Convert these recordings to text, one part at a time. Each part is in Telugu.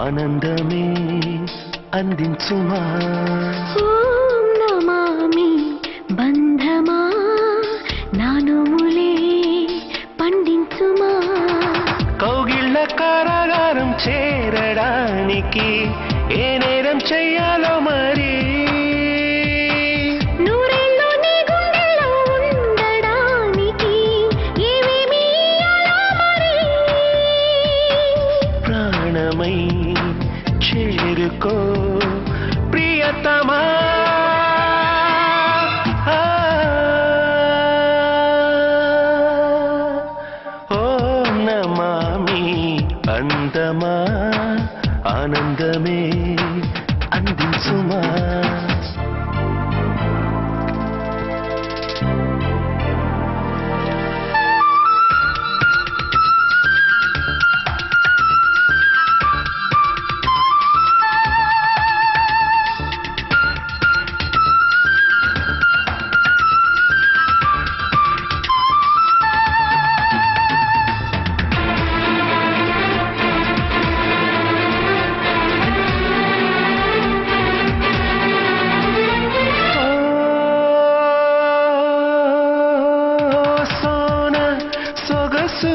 ఆనందమే అందించుమా ఓం నమామి బంధమా నానుములే పండించుమా కౌగిళ్ళ కారాగారం చేరడానికి ఏ నేరం చెయ్యాలో మరి నూరేళ్ళు నీ గుండెల్లో ఉండడానికి ఏమేమి మరి ప్రాణమై చేరుకో ప్రియతమా ఓం నమామి అందమా ఆనందమే అందించుమా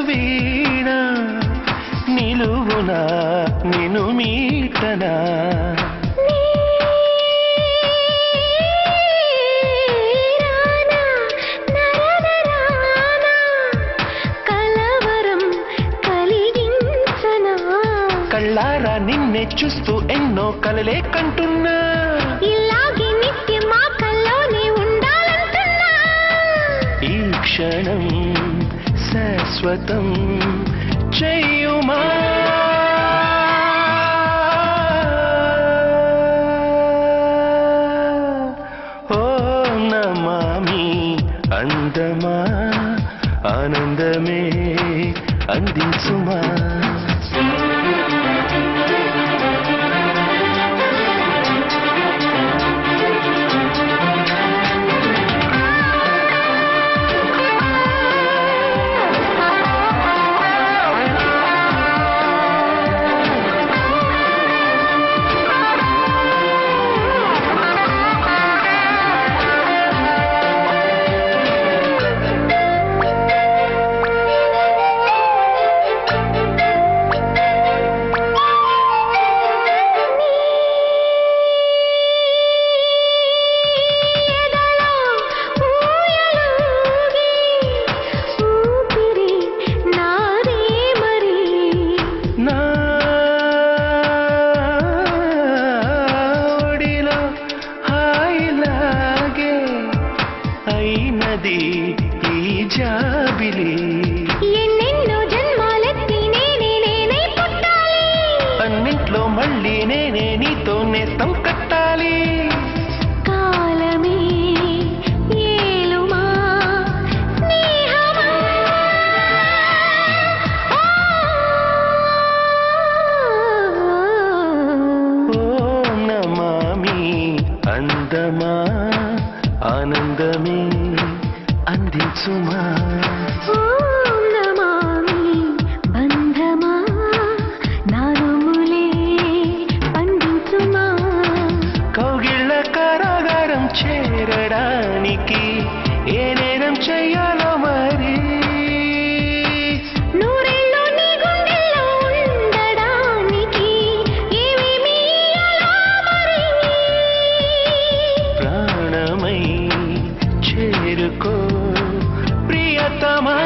వీణ నిలువునా నిను మీటనా కలవరం కలిగించనా కళ్ళారా నిన్నే చూస్తూ ఎన్నో కలలే కంటున్నా ఇలాగే నిత్యం మా కల్లోనే ఉండాలంటున్నా ఈ క్షణం శాశ్వతం చెయ్యుమా ఓం నమామి అందమా ఆనందమే అందించుమా అయినది ఈ జాబిలి ఎన్నెన్నో జన్మాలెత్తి నేనే పుట్టాలి అన్నింట్లో మళ్ళీ నేనే నీతో నేస్తం కట్టాలి కాలమే ఏలుమా స్నేహమా ఓం నమామి అందమా ఆనందమే అందించుమా ఓం నమామి బంధమా నానుములే పండించుమా కౌగిళ్ళ కారాగారం చేరడానికి ఏ నేరం చెయ్యాలో మరి నూరేళ్ళు నీ గుండెల్లో ఉండడానికి ఏమేమి మరి ప్రాణమై చేరుకో ప్రియతమా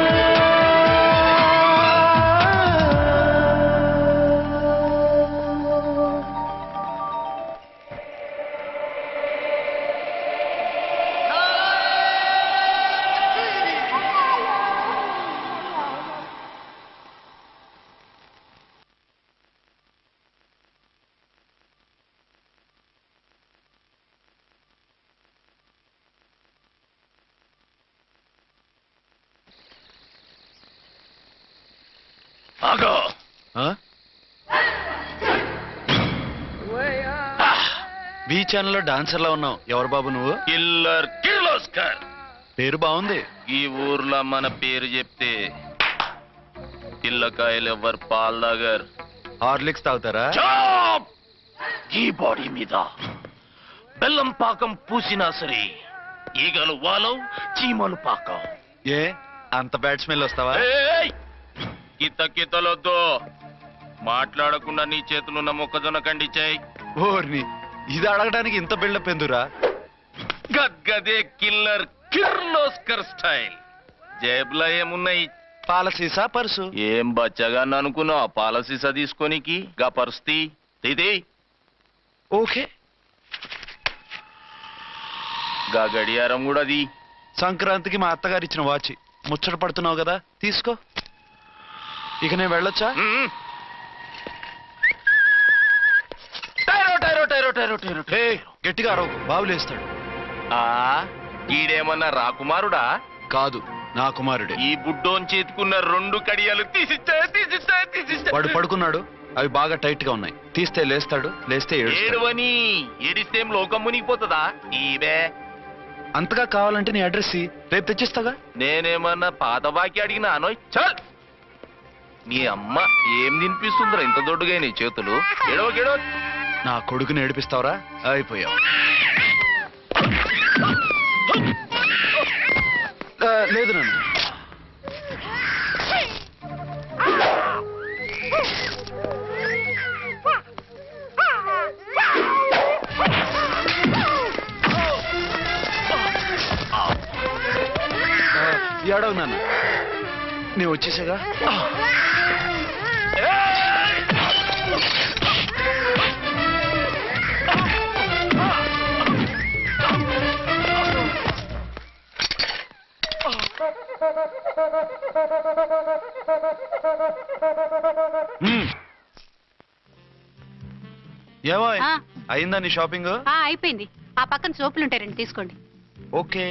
ఆగో బీ ఛానల్లో డాన్సర్లా ఉన్నావు. ఎవరు బాబు నువ్వు? కిల్లర్ కిర్లోస్కర్. పేరు బాగుంది. ఈ ఊర్లో మన పేరు చెప్తే పిల్లకాయలు ఎవ్వరు పాల్దాగర్. హార్లిక్స్ తాగుతారా? చాప్! ఈ బాడీ మీద బెల్లం పాకం పూసినా సరే ఈగలు వాలవు, చీమలు పాకం. ఏ అంత బ్యాడ్ స్మెల్ వస్తావా? కితలొద్దు. మాట్లాడకుండా నీ చేతులున్న మొక్కజొన్న కండిచాయి. ఓర్ని, ఇది అడగడానికి ఇంత బిల్డప్ ఎందురా? గద్గదే కిల్లర్ కిర్లోస్కర్ స్టైల్. జేబులో ఏమున్నాయి? పాలసీసా పర్సు? ఏం బచ్చగా అనుకున్నావు? పాలసీసా తీసుకోనికి గా పరిస్థితి ఇది. ఓకే, గా గడియారం కూడా అది. సంక్రాంతికి మా అత్తగారు ఇచ్చిన వాచి. ముచ్చట పడుతున్నావు కదా, తీసుకో. ఇక నేను వెళ్ళొచ్చా? ఏ, గట్టిగా అరవకు, బాబులేస్తాడు. ఈడేమన్నా రాకుమారుడా? కాదు, నా కుమారుడే. ఈ బుడ్డోన్ చేతుకున్న 2 కడియాలు తీసిచ్చా. వాడు పడుకున్నాడు, అవి బాగా టైట్ గా ఉన్నాయి. తీస్తే లేస్తాడు, లేస్తే ఏడుస్తాడు. ఏడువని ఏడిస్తే లోకం మునిగిపోతుందా? ఈబే అంతగా కావాలంటే నీ అడ్రస్ రేపు తెచ్చిస్తాగా. నేనేమన్నా పాత బాకి అడిగినా అనోయ్. చల్, నీ అమ్మ ఏం తినిపిస్తుందిరా ఇంత దొడ్డుగా నీ చేతులు? ఎడవ నా కొడుకుని ఏడిపిస్తావరా? అయిపోయావు. లేదు నన్ను. ఏడవు నాన్న, నేను వచ్చేసాగా. ఏమో అయిందా నీ షాపింగ్? అయిపోయింది. ఆ పక్కన సోపులు ఉంటాయి, రండి తీసుకోండి. ఓకే.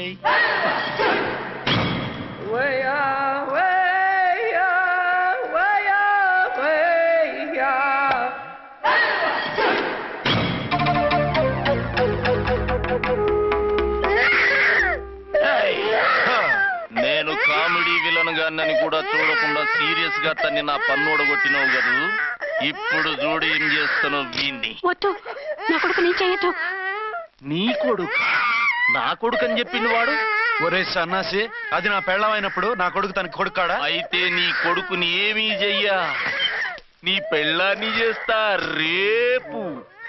నేను కామెడీ విలన్ గాన్నని కూడా చూడకుండా సీరియస్ గా తన్ని నా పన్నోడ కొట్టినవు కదూ. ఇప్పుడు చూడు ఏం చేస్తాను వీణ్ణి. వద్దు, నా కొడుకు నీ చేయొద్దు. నీ కొడుకు? నా కొడుకు అని చెప్పింది వాడు. ఒరే సన్నాసి, అది నా పెళ్ళమైనప్పుడు నా కొడుకు తనకి కొడుకాడా? అయితే నీ కొడుకుని ఏమీ చెయ్యా, నీ పెళ్ళాన్ని చేస్తా రేపు.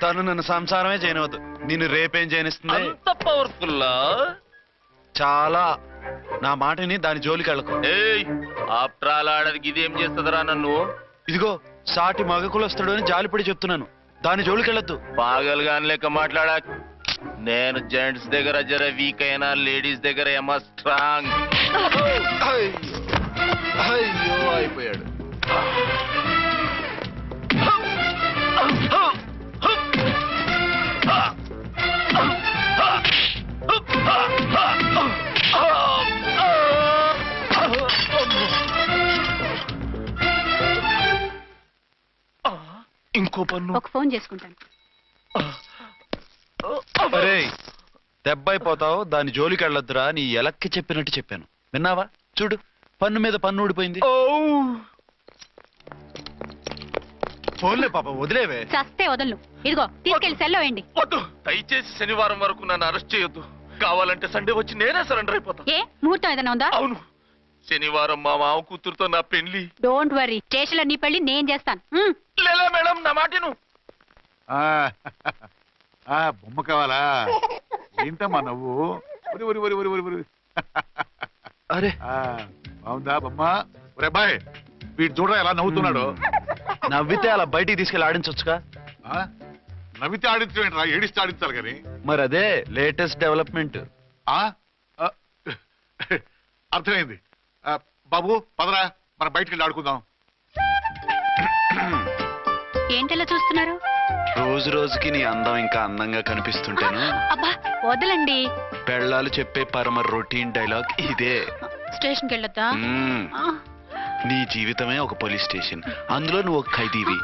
తను నన్ను సంసారమే చేయనవద్దు, నిన్ను రేపేం చేయనిస్తుంది? అంత పవర్ఫుల్లా? చాలా. నా మాటని దాని జోలికి వెళ్ళకు. ఏయ్, ఆఫ్టర్ ఆల్ ఆడదికి ఇదేం చేస్తుందిరా నన్ను? ఇదిగో సాటి మగకులొస్తాడు అని జాలిపడి చెప్తున్నాను, దాని జోలికి వెళ్ళొద్దు. పాగలుగాని లెక్క మాట్లాడా. నేను జెంట్స్ దగ్గర జర వీక్ అయినా లేడీస్ దగ్గర ఏమో స్ట్రాంగ్. అయ్యో అయిపోయాడు. ఇంకో పన్ను. ఒక ఫోన్ చేసుకుంటాను. అరే దెబ్బైపోతావు, దాని జోలికి వెళ్ళొద్దురా. నీ ఎలక్కి చెప్పినట్టు చెప్పాను, విన్నావా? చూడు, పన్ను మీద పన్ను ఊడిపోయింది. ఫోన్లే పాప, వదిలేవే. చస్తే వదలను. ఇదిగో తీసుకెళ్లి సెల్లో వేయండి. వద్దు, దయచేసి శనివారం వరకు నన్ను అరెస్ట్ చేయొద్దు. కావాలంటే సండే వచ్చి నేనే సరెండర్ అయిపోతా. ఏ ముహూర్తం ఏదైనా ఉందా? అవును, శనివారం మా మామ కూతురుతో నా పెళ్లి. డోంట్ వరీ, స్టేషన్ లో నీ పెళ్లి నేను చేస్తాను. లేలా మేడం, నా మాటను. బొమ్మ కావాలా? ఏంటమ్మా నవ్వు? అరే బాగుందా బొమ్మ? ఒరే బాయ్, వీడు చూడరా ఎలా నవ్వుతున్నాడు. నవ్వితే అలా బయటికి తీసుకెళ్ళి ఆడించవచ్చుగా. నవ్వితే ఆడించడం, ఏడిస్తే ఆడించాలి కానీ. మరి అదే లేటెస్ట్ డెవలప్మెంట్. అర్థమైంది. బాబు పదరా, మనం బయటికి వెళ్ళి ఆడుకుందాం. ఏంటలా చూస్తున్నారు? రోజు రోజుకి నీ అందం ఇంకా అందంగా కనిపిస్తుంటాను. అబ్బా వదలండి. పెళ్ళాలు చెప్పే పరమ రొటీన్ డైలాగ్ ఇదే. స్టేషన్కి వెళ్ళొద్దా? నీ జీవితమే ఒక పోలీస్ స్టేషన్, అందులో నువ్వు ఒక ఖైదీవి,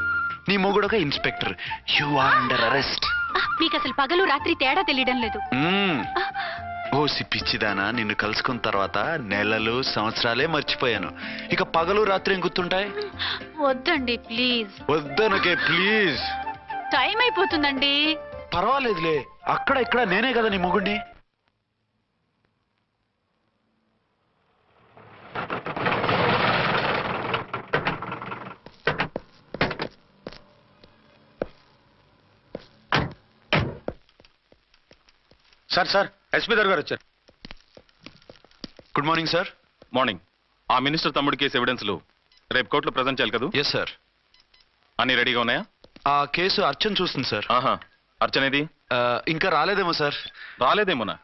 నీ మొగుడు ఒక inspector. You are under arrest. మీకు అసలు పగలు రాత్రి తేడా తెలియడం లేదు. ఓసి పిచ్చిదానా, నిన్ను కలుసుకున్న తర్వాత నెలలు సంవత్సరాలే మర్చిపోయాను. ఇక పగలు రాత్రి ఏం గుర్తుంటాయి? వద్దండి ప్లీజ్. వద్దనకే ప్లీజ్. టైం అయిపోతుందండి. పర్వాలేదులే, అక్కడ ఇక్కడ నేనే కదా నీ మొగుడిని. సార్ సార్ ఎస్పీ గారు వచ్చారు. Good morning sir. మార్నింగ్. ఆ మినిస్టర్ తమ్ముడి కేసు ఎవిడెన్స్లు రేపు కోర్టులో ప్రజెంట్ చేయాలి కదా? Yes sir. అన్ని రెడీగా ఉన్నాయా? ఆ కేసు అర్చన్ చూస్తుంది సార్. ఆహా, అర్చనేది? ఇంకా రాలేదేమో సార్. రాలేదేమోనా?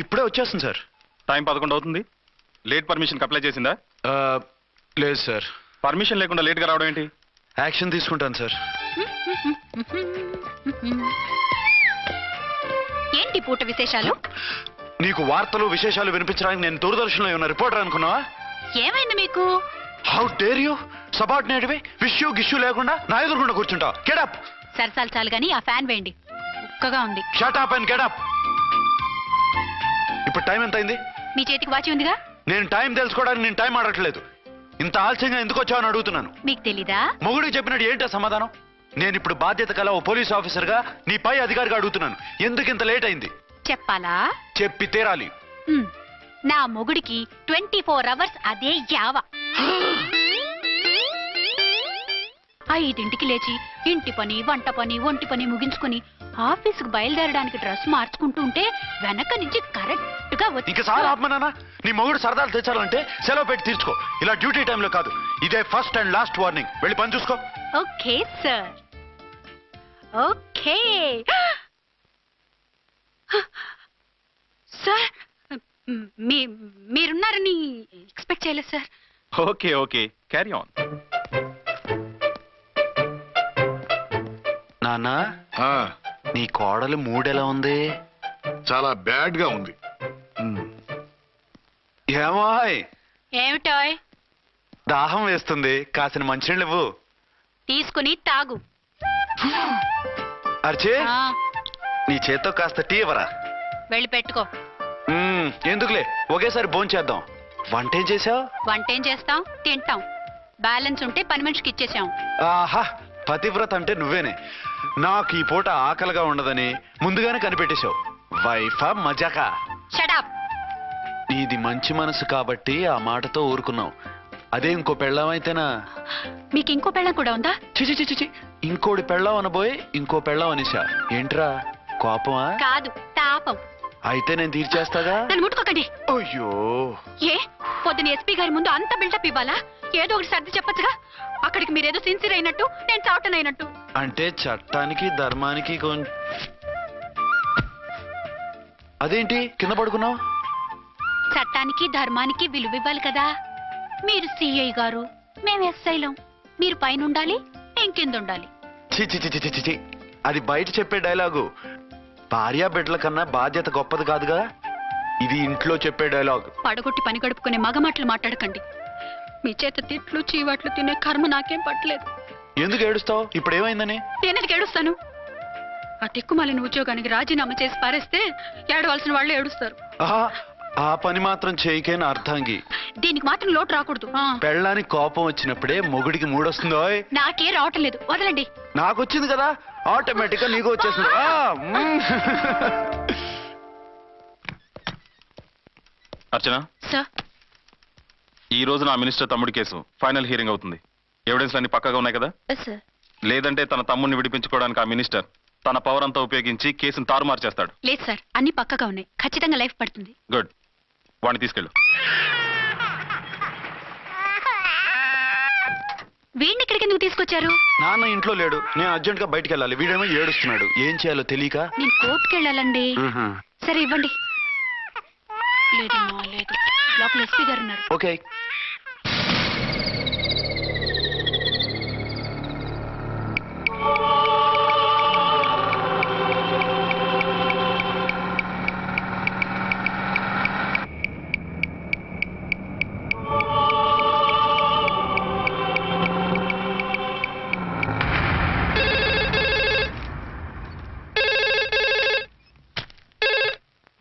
ఇప్పుడే వచ్చేస్తుంది సార్. టైం 11 అవుతుంది. లేట్ పర్మిషన్ అప్లై చేసిందా? లేదు సార్. పర్మిషన్ లేకుండా లేట్గా రావడం ఏంటి? యాక్షన్ తీసుకుంటాను సార్. ఏంటి పూట విశేషాలు? నీకు వార్తలు విశేషాలు వినిపించడానికి నేను దూరదర్శన్లో ఉన్న రిపోర్టర్ అనుకున్నావా? ఏమైంది మీకు? How dare you? సబార్డినేట్వి విష్యూ గిష్యూ లేకుండా నా ఎదురుకుండా కూర్చుంటావు. గెటప్. సరసాలు చాలు గాని ఆ ఫ్యాన్ వేయండి, ఉక్కగా ఉంది. Shut up and getup. ఇప్పుడు టైం ఎంత అయింది? మీ చేతికి వాచి ఉందిగా. నేను టైం తెలుసుకోవడానికి నేను టైం ఆడట్లేదు. ఇంత ఆలస్యంగా ఎందుకు వచ్చావని అడుగుతున్నాను. మీకు తెలీదా? మొగుడికి చెప్పినట్టు ఏంటో సమాధానం? నేను ఇప్పుడు బాధ్యత కల ఓ పోలీస్ ఆఫీసర్గా నీ పై అధికారిగా అడుగుతున్నాను. ఎందుకు ఇంత లేట్ అయింది? చెప్పాలా? చెప్పి తీరాలి. నా మొగుడికి 24 అవర్స్ అదే యావ. 5ంటికి లేచి ఇంటి పని, వంట పని, ఒంటి పని ముగించుకుని ఆఫీసుకు బయలుదేరడానికి డ్రెస్ మార్చుకుంటూ ఉంటే వెనక నుంచి కరెక్ట్ గా వచ్చి. ఇంకా చాలా ఆత్మనానా, నీ మొగుడు సరదాలు తెచ్చాలంటే సెలవు పెట్టి తీర్చుకో. ఇలా డ్యూటీ టైంలో కాదు. ఇదే ఫస్ట్ అండ్ లాస్ట్ వార్నింగ్. వెళ్ళి పని చూసుకో. Okay sir. Okay sir. మీరున్నారని ఎక్స్పెక్ట్ చేయలేదు sir. Okay okay, carry on. నాన్నా, నీ కోడలు మూడెలా ఉంది? చాలా బ్యాడ్ గా ఉంది. ఏమాయ్? ఏమిటాయ్? దాహం వేస్తుంది, కాసిన మంచినీళ్ళు ఇవ్వు. తీసుకుని తాగు. అర్చే, ఆ, నీ చేత్తో కాస్త టీ ఇవ్వరా? వెళ్ళి పెట్టుకో. ఎందుకులే, ఒకేసారి భోంచేద్దాం. వంటేం చేసావు? వంటేం చేస్తాం? తింటాం. బ్యాలెన్స్ ఉంటే పని మనిషికి ఇచ్చేసాం. ఆహా, పతివ్రత అంటే నువ్వేనే. నాకు ఈ పూట ఆకలిగా ఉండదని ముందుగానే కనిపెట్టేశావు. వైఫా మజాకా? షడప్. నీది మంచి మనసు కాబట్టి ఆ మాటతో ఊరుకున్నావు. అదే ఇంకో పెళ్ళాం అయితేనా? మీకు ఇంకో పెళ్ళం కూడా ఉందా? చిచి చిచి చి, ఇంకోటి పెళ్ళాం అనబోయి ఇంకో పెళ్ళాం అనేసా. ఏంట్రా కోపమా? కాదు, తాపం. అయితే నేను తీర్చేస్తాగా. నన్ను ముట్టుకోకండి. అయ్యో, ఏ పొద్దున ఎస్పీ గారి ముందు అంత బిల్డప్ ఇవ్వాలా? ఏదో ఒకటి సర్ది చెప్పొచ్చుగా. అక్కడికి మీరేదో సిన్సియర్ అయినట్టు, నేను చావటం అయినట్టు. అంటే చట్టానికి ధర్మానికి అదేంటి కింద పడుకున్నావు? చట్టానికి ధర్మానికి విలువ ఇవ్వాలి కదా. మీరు సిఐ గారు, మేము ఎస్ఐలం. మీరు పైన ఉండాలి, నేను కింద ఉండాలి. చిచి చిచి చిచి చి, అది బయట చెప్పే డైలాగు. భార్యా బిడ్డల కన్నా బాధ్యత గొప్పది కాదుగా. ఇది ఇంట్లో చెప్పే డైలాగ్. పడగొట్టి పని గడుపుకునే మగమాటలు మాట్లాడకండి. మీ చేత తిట్లు చీవాట్లు తినే కర్మ నాకేం పట్టలేదు. ఎందుకు ఏడుస్తావు? ఇప్పుడు ఏమైందని? నేనెందుకు ఏడుస్తాను? ఆ తిక్కుమాలిన ఉద్యోగానికి రాజీనామా చేసి పారేస్తే ఏడవలసిన వాళ్ళే ఏడుస్తారు. ఆహా, ఆ పని మాత్రం చేయకేన అర్థంగి. దీనికి మాత్రం లోటు రాకూడదు. పెళ్ళానికి కోపం వచ్చినప్పుడే మొగుడికి మూడొస్తుందో? నాకే రావటం లేదు, వదలండి. నాకు వచ్చింది కదా, ఆటోమేటిక్ గా నీకు వచ్చేసింది. అర్చన, సార్, ఈ రోజు నా మినిస్టర్ తమ్ముడి కేసు ఫైనల్ హియరింగ్ అవుతుంది. ఎవిడెన్స్ అన్ని పక్కగా ఉన్నాయి కదా? సార్. లేదంటే తన తమ్ముడిని విడిపించుకోవడానికి ఆ మినిస్టర్ తన పవర్ అంతా ఉపయోగించి కేసును తారుమారు చేస్తాడు. లేదు సార్, అన్ని పక్కగా ఉన్నాయి. ఖచ్చితంగా లైఫ్ పడుతుంది. గుడ్, వాడిని తీసుకెళ్ళు. వీడిని ఇక్కడికి ఎందుకు తీసుకొచ్చారు? నాన్న ఇంట్లో లేడు, నేను అర్జెంట్ గా బయటికి వెళ్ళాలి. వీడేమో ఏడుస్తున్నాడు. ఏం చేయాలో తెలియక. నేను కోర్టుకు వెళ్ళాలండి. సరే ఇవ్వండి. లేదమ్మా, లేదు. లోపల ఎస్పీ గారు ఉన్నారు. ఓకే.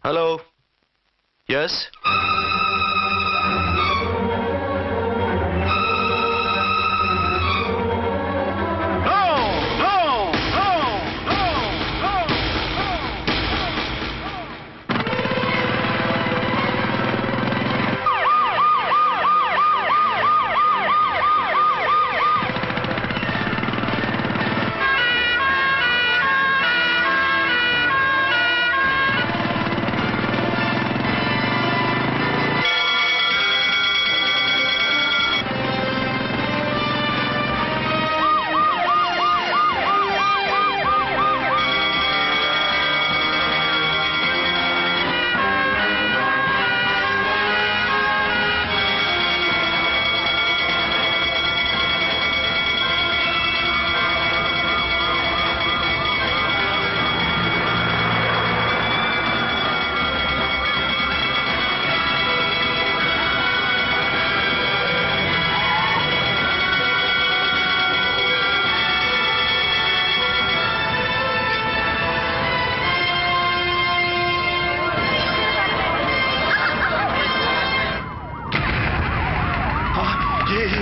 హలో, ఎస్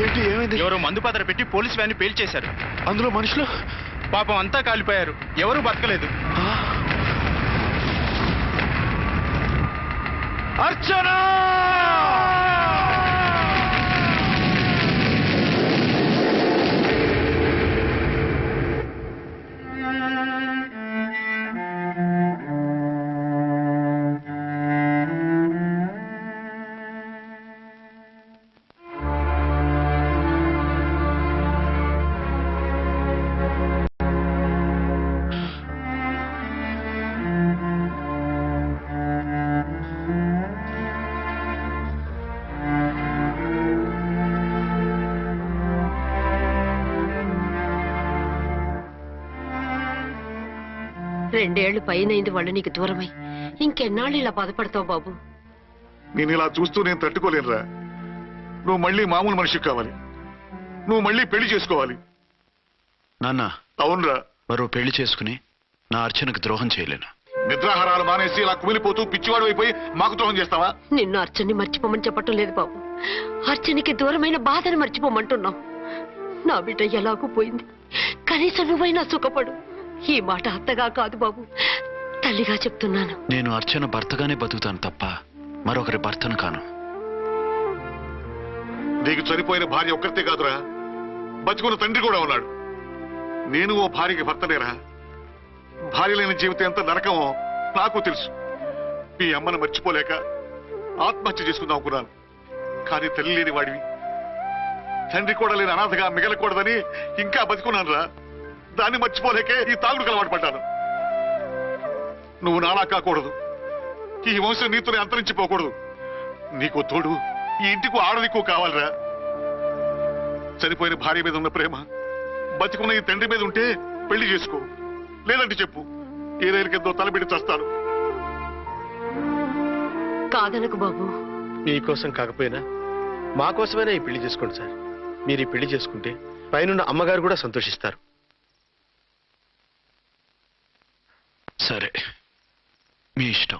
ఏంటి ఏమైంది? ఎవరో మందు పాత్ర పెట్టి పోలీస్ వ్యాన్ పేల్చేశారు. అందులో మనుషులు పాపం అంతా కాలిపోయారు. ఎవరు బతకలేదు. అర్చనా! రెండేళ్లు పైనైంది వాళ్ళు నీకు దూరమై. ఇంకెన్నాళ్ళు ఇలా బాధపడతావు బాబు? నేను ఇలా చూస్తూ నేను తట్టుకోలేనురా. నువ్వు మళ్ళీ మామూలు మనిషి కావాలి. నువ్వు మళ్ళీ పెళ్లి చేసుకోవాలి. నాన్న, అవునరా. మరో పెళ్లి చేసుకుని నా అర్చనకు ద్రోహం చేయలేను. నిద్రాహారాలు మానేసి ఇలా కుమిలిపోతూ పిచ్చివాడు అయిపోయి మాకు ద్రోహం చేస్తావా? నిన్ను అర్చన్ని మర్చిపోమని చెప్పటం లేదు బాబు. అర్చనికి దూరమైన బాధను మర్చిపోమంటున్నావు. నా బిడ్డ ఎలాగూ పోయింది, కనీసం నువ్వైనా సుఖపడు. ఈ మాట అత్తగా కాదు బాబు, తల్లిగా చెప్తున్నాను. నేను అర్చన భర్తగానే బతుకుతాను తప్ప మరొకరి భర్తను కాను. నీకు చనిపోయిన భార్య ఒక్కరితే కాదురా, బతుకున్న తండ్రి కూడా ఉన్నాడు. నేను ఓ భార్యకి భర్తనేరా. భార్య లేని జీవితం ఎంత నరకమో నాకు తెలుసు. మీ అమ్మను మర్చిపోలేక ఆత్మహత్య చేసుకుందాం అనుకున్నాను. కానీ తల్లి లేని వాడివి, తండ్రి కూడా లేని అనాథగా మిగలకూడదని ఇంకా బతుకున్నాను రా. దాన్ని మర్చిపోలేకే ఈ తాగుడుకు అలవాటు పడ్డాను. నువ్వు నాలా కాకూడదు. ఈ వంశం నీతోనే అంతరించిపోకూడదు. నీకు తోడు ఈ ఇంటికి ఆడదికు కావాలిరా. చనిపోయిన భార్య మీద ఉన్న ప్రేమ బతికున్న ఈ తండ్రి మీద ఉంటే పెళ్లి చేసుకో. లేదంటే చెప్పు, ఏ రైలుకెంతో తలబెట్టి చేస్తాను. కాదనకు బాబు. మీకోసం కాకపోయినా మా కోసమైనా ఈ పెళ్లి చేసుకోండి సార్. మీరు ఈ పెళ్లి చేసుకుంటే పైనున్న అమ్మగారు కూడా సంతోషిస్తారు. సరే, మీ ఇష్టం.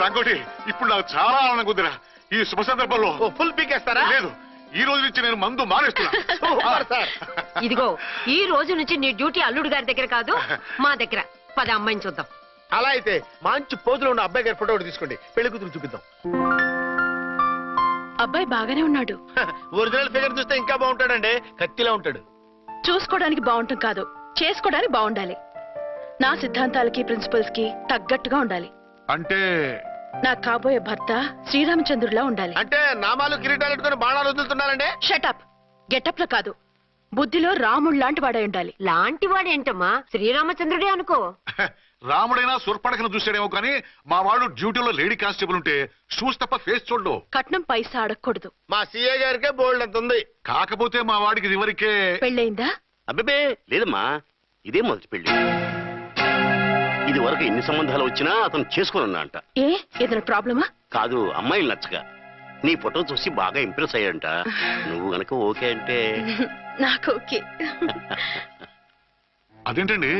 రంగోటి, ఇప్పుడు నాకు చాలా ఆనందంగా ఉందిరా. ఈ శుభ సందర్భంలో ఫుల్ పీకేస్తారా? లేదు, ఈ రోజు నుంచి నేను మందు మానేస్తున్నా. ఇదిగో, ఈ రోజు నుంచి నీ డ్యూటీ అల్లుడు గారి దగ్గర కాదు, మా దగ్గర. పద అమ్మాయిని చూద్దాం. అలా అయితే మంచి పోజులో ఉన్న అబ్బాయి గారి ఫోటో ఒకటి తీసుకోండి, పెళ్లి కూతురు చూపిద్దాం. అబ్బాయి బాగానే ఉన్నాడు. ఒరిజినల్ ఫిగర్ చూస్తే ఇంకా బాగుంటాడండి. కత్తిలా ఉంటాడు. చూసుకోవడానికి బాగుంటాం కాదు, చేసుకోవడానికి బాగుండాలి. నా సిద్ధాంతాలకి ప్రిన్సిపల్స్ కి తగ్గట్టుగా ఉండాలి. అంటే నా కాబోయే భర్త శ్రీరామచంద్రుడిలా ఉండాలి. అంటే నామాలు కిరీటాలు పెట్టుకుని బాణాలు వదులుతున్నారండి. షటప్. గెటప్ లో కాదు, బుద్ధిలో రాముడు లాంటి వాడై ఉండాలి. లాంటి వాడేంటమ్మా, శ్రీరామచంద్రుడే అనుకో. రాముడైనా సుర్పడకను చూసాడేమో కానీ మా వాడు డ్యూటీలో లేడీ కానిస్టేబుల్ ఉంటే షూస్ తప్ప ఫేస్ చూడడు. కట్నం పైసా అడగకూడదు. మా సీఏ గారికే బోల్డ్ అంత ఉంది. కాకపోతే మా వాడికి ఇదివరకే పెళ్ళయిందా? అబ్బే లేదమ్మా, ఇదే మొదటి పెళ్లి. ఇది వరకు ఎన్ని సంబంధాలు వచ్చినా అతను చేసుకున్నా అంట. ఏ ఏదైనా ప్రాబ్లమా? కాదు, అమ్మాయిలు నచ్చగా నీ ఫోటో చూసి బాగా ఇంప్రెస్ అయ్యాడంట. నువ్వు గనక ఓకే అంటే నాకు ఓకే. అదేంటండి,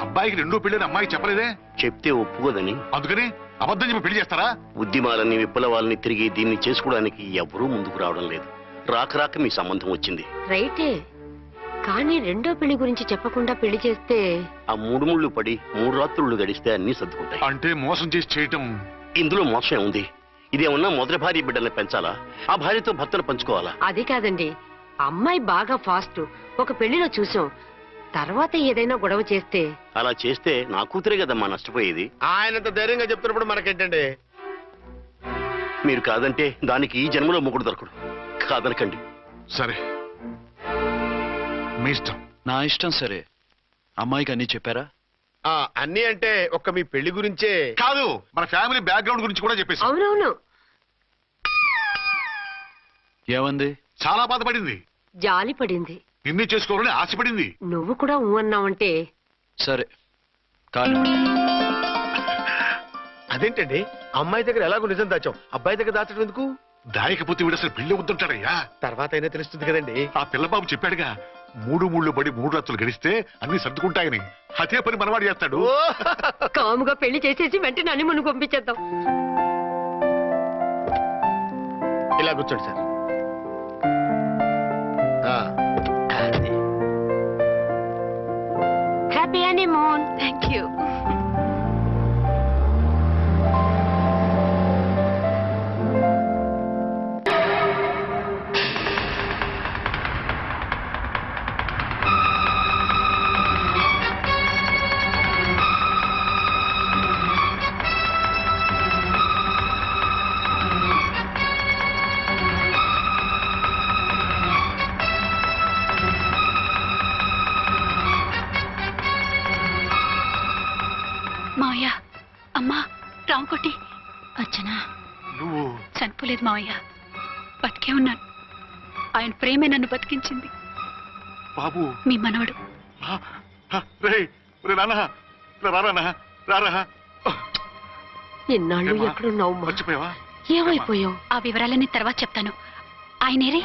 అబ్బాయికి రెండో పెళ్ళని అమ్మాయికి చెప్పలేదే? చెప్తే ఒప్పుకోదని. అందుకని అబద్ధం చెప్పి పెళ్లి చేస్తారా? ఉద్యమాలని విప్లవాలని తిరిగి దీన్ని చేసుకోవడానికి ఎవరూ ముందుకు రావడం లేదు. రాక మీ సంబంధం వచ్చింది. రైటే, కానీ రెండో పెళ్లి గురించి చెప్పకుండా పెళ్లి చేస్తే ఆ 3 ముళ్ళు పడి 3 రాత్రులు గడిస్తే అన్ని సర్దుకుంటాయి. అంటే మోసం చేసి చేయటం. ఇందులో మోసం ఉంది. ఇదేమన్నా మొదటి భార్య బిడ్డల్ని పెంచాలా? ఆ భార్యతో భర్తను పంచుకోవాలా? అది కాదండి, అమ్మాయి బాగా ఫాస్ట్. ఒక పెళ్లిలో చూసాం, తర్వాత ఏదైనా గొడవ చేస్తే. అలా చేస్తే నా కూతురే కదమ్మా నష్టపోయేది. ఆయనంత ధైర్యంగా చెప్తున్నప్పుడు మనకేంటండి? మీరు కాదంటే దానికి ఈ జన్మలో మొగుడు దొరకడు. కాదనకండి. సరే, మీ ఇష్టం. నా ఇష్టం. సరే, అమ్మాయికి అన్ని చెప్పారా? అన్ని అంటే ఒక్క మీ పెళ్లి గురించే కాదు, మన ఫ్యామిలీ బ్యాక్గ్రౌండ్ గురించి కూడా చెప్పేసి. అవునవును. ఏమంది? చాలా బాధపడింది, జాలి పడింది, నిన్నే చేసుకోవాలని ఆశపడింది. నువ్వు కూడా ఊ అన్నావంటే. సరే కానీ అదేంటండి, అమ్మాయి దగ్గర ఎలాగో నిజం దాచాం, అబ్బాయి దగ్గర దాచడం ఎందుకు? దాయకపోతే వీడు అసలు పెళ్లి వద్దుంటాడయ్యా. తర్వాత అయినా తెలుస్తుంది కదండి. ఆ పిల్లబాబు చెప్పాడుగా, 3 ముళ్ళు పడి 3 రాత్రులు గడిస్తే అన్ని సర్దుకుంటాయని. అదే పని మనవాడు చేస్తాడు. కాముగా పెళ్లి చేసేసి వెంటనే అని మనం పంపించేద్దాం. ఇలా కూర్చోండి sir. Happy honeymoon. Thank you. మావయ్య, అమ్మా, రామకోటి, అర్చనా. నువ్వు చనిపోలేదు మావయ్య, బతికే ఉన్నాను. ఆయన ప్రేమే నన్ను బతికించింది. బాబు, మీ మనవడు. రారా. ఇన్నాళ్ళు ఎక్కడున్నావు? మర్చిపోయావా? ఏమైపోయావు? ఆ వివరాలన్నీ తర్వాత చెప్తాను. ఆయనేరే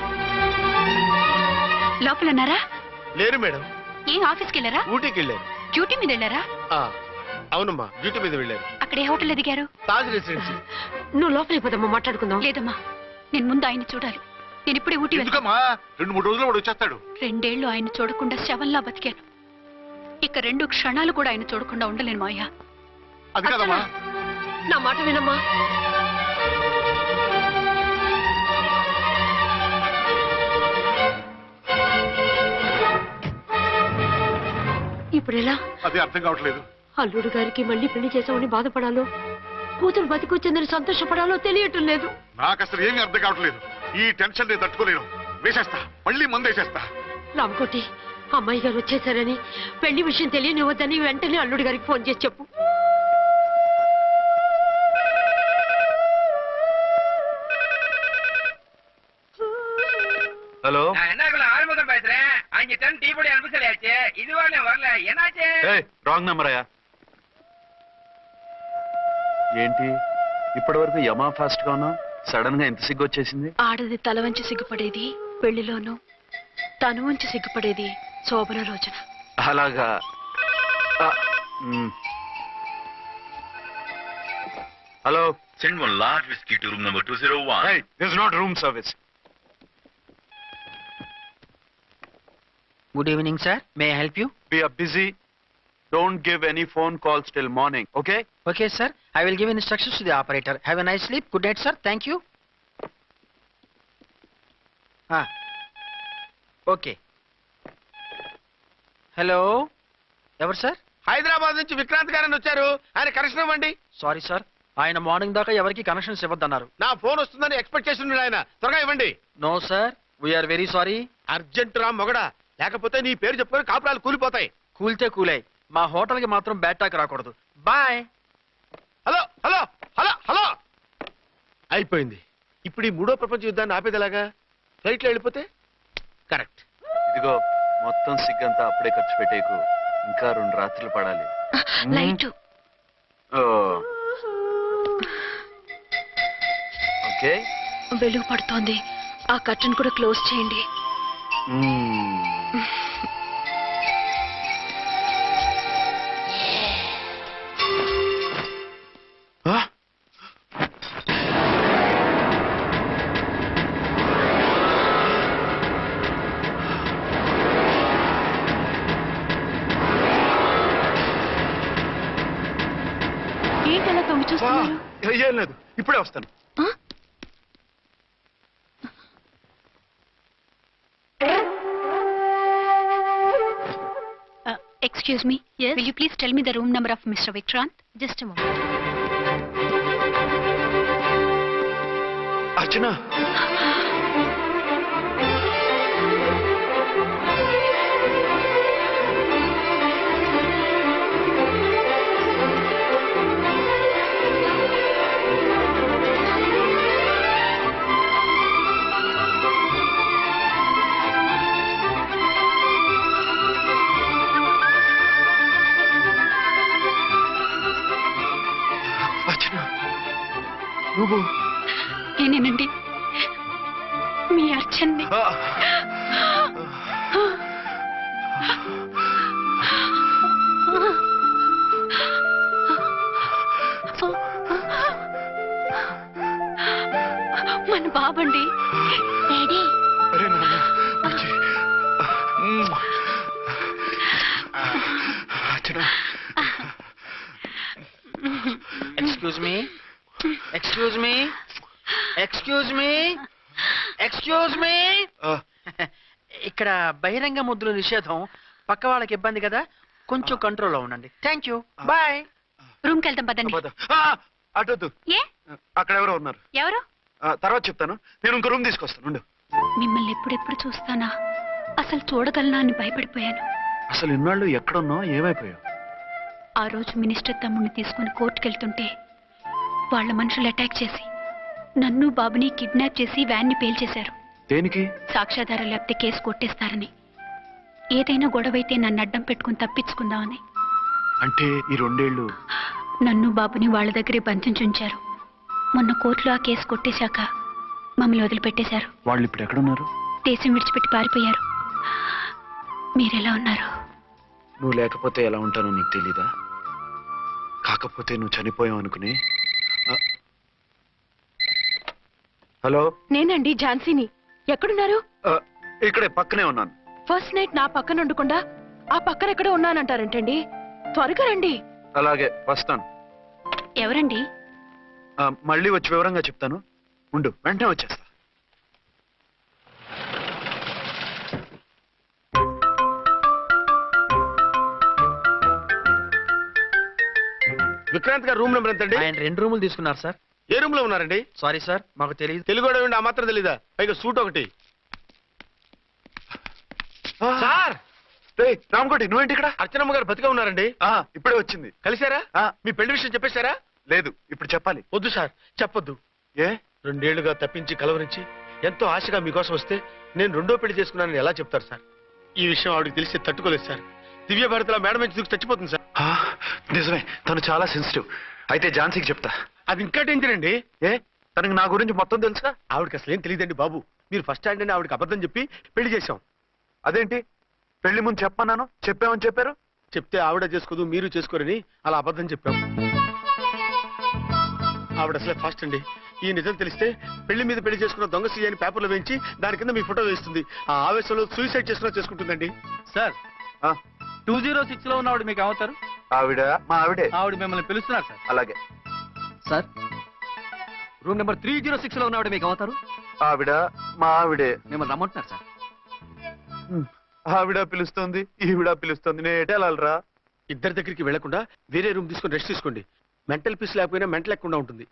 లోపల ఉన్నారా? లేరు మేడం. ఏం ఆఫీస్కి వెళ్ళారా? ఊటీకి వెళ్ళారు. డ్యూటీ మీద వెళ్ళారా? అవునమ్మా, డ్యూటీ మీద వెళ్ళారు. అక్కడ ఏ హోటల్ ఎదిగారు? తాజ్ రెసిడెన్సీ. నువ్వు లోపలికి పోదమ్మా, మాట్లాడుకుందాం. లేదమ్మా, నేను ముందు ఆయన చూడాలి. నేను ఇప్పుడే ఊటీ వెళ్తాను. ఎందుకమ్మా? 2-3 రోజుల్లో వాడు వచ్చేస్తాడు. 2 ఏళ్లు ఆయన చూడకుండా శవంలా బతికాను. ఇక 2 క్షణాలు కూడా ఆయన చూడకుండా ఉండలేను మావయ్య. అది కదమ్మా. నా మాట వినమ్మా. ఇప్పుడు ఎలా? అదే అర్థం కావట్లేదు. అల్లుడు గారికి మళ్ళీ పెళ్లి చేసామని బాధపడాలో, కూతురు బతికొచ్చిందని సంతోషపడాలో తెలియటం లేదు. నాకు అసలు ఏమీ అర్థం కావట్లేదు. ఈ టెన్షన్ నేను తట్టుకోలేను. వేసేస్తా, మళ్ళీ మందేసేస్తా. రామకోటి, అమ్మాయి గారు వచ్చేసారని, పెళ్లి విషయం తెలియనివ్వద్దని వెంటనే అల్లుడి గారికి ఫోన్ చేసి చెప్పు. ஹலோ, ஆறுமுகம் பேசுறேன். 5 டன் டீ பொடி அனுப்ப சொல்லியாச்சு. இதுவரை வரல, என்னாச்சு? రాంగ్ నెంబర్ అయ్యా. ఏంటి ఇప్పటి వరకు యమా ఫాస్ట్ గా ఉన్నా, సడన్ గా ఎంత సిగ్గు వచ్చేసింది? ఆడది తల వంచి సిగ్గుపడేది పెళ్లిలోనూ, తను వంచి సిగ్గుపడేది శోభన రోజున. అలాగా. Hello, Send 1 large whiskey to room number 201. hey, this is not room service. Good evening, sir. May I help you? We are busy. Don't give any phone calls till morning, okay? Okay, sir. I will give instructions to the operator. Have a nice sleep. Good night, sir. Thank you. Okay. Hello. ఎవరు సార్? హైదరాబాద్ నుంచి విక్రాంత్ గారని వచ్చారు. ఆయన కనెక్షన్ ఇవ్వండి. సారీ సార్, ఆయన మార్నింగ్ దాకా ఎవరికి కనెక్షన్స్ ఇవ్వద్దన్నారు. నా ఫోన్ వస్తుందని ఎక్స్పెక్ట్ చేస్తున్నాడు ఆయన. త్వరగా ఇవ్వండి. No sir, we are very sorry. Urgent రా మొగడా, లేకపోతే నీ పేరు చెప్పుకొని కాపురాలు కూలిపోతాయి. కూల్తే కూలాయి, మా హోటల్ కి మాత్రం బ్యాడ్ టాక్ రాకూడదు. Bye. Hello hello hello hello. అయిపోయింది. ఇప్పుడు ఈ 3వ ప్రపంచ యుద్ధాన్ని ఆపేదిలాగా? ఫ్లైట్ లో వెళ్ళిపోతే కరెక్ట్. ఇదిగో మొత్తం సిగ్గంతా అప్పుడే ఖర్చు పెట్టేకు. ఇంకా 2 రాత్రులు పడాలి. లైట్. ఓకే, వెలుగు పడుతోంది. ఆ కర్టన్ కూడా క్లోజ్ చేయండి. ఎందుకలా తొంగి చూస్తున్నారు? ఏం లేదు, ఇప్పుడే వస్తాను. Excuse me. Yes. Will you please tell me the room number of Mr. Vikrant? Just moment. అర్చన, నువ్వు నేనేనండి, మీ అర్చన్ని. మన బాబండి. డాడీ. అరే నాన్న, వచ్చి. Archana. Excuse me, excuse me, excuse me, excuse me. ఇక్కడ బహిరంగ ముద్దుల నిషేధం, పక్క వాళ్ళకి ఇబ్బంది కదా, కొంచెం కంట్రోల్లో ఉండండి. Thank you, bye. రూమ్కి వెళ్తాం పదండి. అటొద్దు, ఏ? అక్కడ ఎవరో ఉన్నారు. ఎవరు? తర్వాత చెప్తాను. నేను ఇంకో రూమ్ తీసుకొస్తాను, ఉండు. మిమ్మల్ని ఎప్పుడెప్పుడు చూస్తానా, అసలు చూడగలనా అని భయపడిపోయాను. అసలు ఇన్నాళ్ళు ఎక్కడున్నావు, ఏమైపోయావు? ఆ రోజు మినిస్టర్ తమ్ముడిని తీసుకుని కోర్టుకెళ్తుంటే వాళ్ళ మనుషులు అటాక్ చేసి నన్ను బాబుని కిడ్నాప్ చేసి వ్యాన్ని పేల్చేశారు. దేనికి? సాక్ష్యాధారాలు లేకపోతే కేసు కొట్టేస్తారని. ఏదైనా గొడవైతే నన్ను అడ్డం పెట్టుకుని తప్పించుకుందామని. అంటే ఈ 2 ఏళ్ళు నన్ను బాబుని వాళ్ళ దగ్గరే బంధించుంచారు. మొన్న కోర్టులో ఆ కేసు కొట్టేశాక మమ్మల్ని వదిలిపెట్టేశారు. వాళ్ళు ఇప్పుడు ఎక్కడున్నారు? దేశం విడిచిపెట్టి పారిపోయారు. మీరెలా ఉన్నారు? నువ్వు లేకపోతే ఎలా ఉంటానో నీకు తెలీదా? కాకపోతే నువ్వు చనిపోయావు అనుకుని. హలో, నేనండి ఝాన్సీని. ఎక్కడున్నారు? ఇక్కడే పక్కనే ఉన్నాను. ఫస్ట్ నైట్ నా పక్కన ఉండకుండా ఆ పక్కన ఎక్కడ ఉన్నానంటారంటండి. త్వరగా రండి. అలాగే వస్తాను. ఎవరండి? మళ్ళీ వచ్చి వివరంగా చెప్తాను, ఉండు, వెంటనే వచ్చేస్తా. విక్రాంత్ గారు రూమ్ నెంబర్ ఎంతండి? ఆయన 2 రూములు తీసుకున్నారు సార్. ఏ రూమ్ లో ఉన్నారండి? సారీ సార్, మాకు తెలియదు. తెలుగు ఆ మాత్రం తెలీదా? పైగా సూట్ ఒకటి. సార్, రామకోటి, నువ్వేంటి ఇక్కడ? అర్చనమ్మ గారు బతిగా ఉన్నారండి. ఇప్పుడే వచ్చింది. కలిసారా? మీ పెళ్లి విషయం చెప్పేశారా? లేదు, ఇప్పుడు చెప్పాలి. వద్దు సార్, చెప్పొద్దు. ఏ? 2 ఏళ్లుగా తప్పించి కలవరించి ఎంతో ఆశగా మీకోసం వస్తే నేను 2వ పెళ్లి చేసుకున్నానని ఎలా చెప్తారు సార్? ఈ విషయం ఆవిడకి తెలిసి తట్టుకోలేదు సార్. దివ్య భారతిలో మేడం నుంచి దూకి చచ్చిపోతుంది సార్. నిజమే, తను చాలా సెన్సిటివ్. అయితే ఝాన్సీకి చెప్తా. అది ఇంకా డేంజర్ అండి. ఏ? తనకి నా గురించి మొత్తం తెలుసా? ఆవిడకి అసలు ఏం తెలియదండి బాబు. మీరు ఫస్ట్ హ్యాండ్ అని ఆవిడకి అబద్ధం చెప్పి పెళ్లి చేశాం. అదేంటి? పెళ్లి ముందు చెప్పన్నాను, చెప్పామని చెప్పారు. చెప్తే ఆవిడ చేసుకోదు, మీరు చేసుకోరని అలా అబద్ధం చెప్పాం. ఆవిడ అసలే ఫాస్ట్ అండి. ఈ నిజం తెలిస్తే పెళ్లి మీద పెళ్లి చేసుకున్న దొంగ సీ అని పేపర్లో వేయించి దాని కింద మీ ఫోటో వేస్తుంది. ఆ ఆవేశంలో సూసైడ్ చేసుకుంటుందండి. సార్, 206 లో ఉన్న ఆవిడ మీకు అవుతారు? ఆవిడ మా ఆవిడే. ఆవిడ మిమ్మల్ని పిలుస్తున్నారు సార్. అలాగే సార్, రూమ్ నెంబర్ 306 లో ఉన్న ఆవిడ మీకు అవుతారు? ఆవిడ మా ఆవిడే. మిమ్మల్ని రమ్మంటున్నారు సార్. ఆవిడ పిలుస్తుంది, ఈవిడ పిలుస్తుంది, నేను ఎటు వెళ్ళాలరా? ఇద్దరి దగ్గరికి వెళ్లకుండా వేరే రూమ్ తీసుకొని రెస్ట్ తీసుకోండి. మెంటల్ పీస్ లేకపోయినా మెంటల్ లేకుండా ఉంటుంది.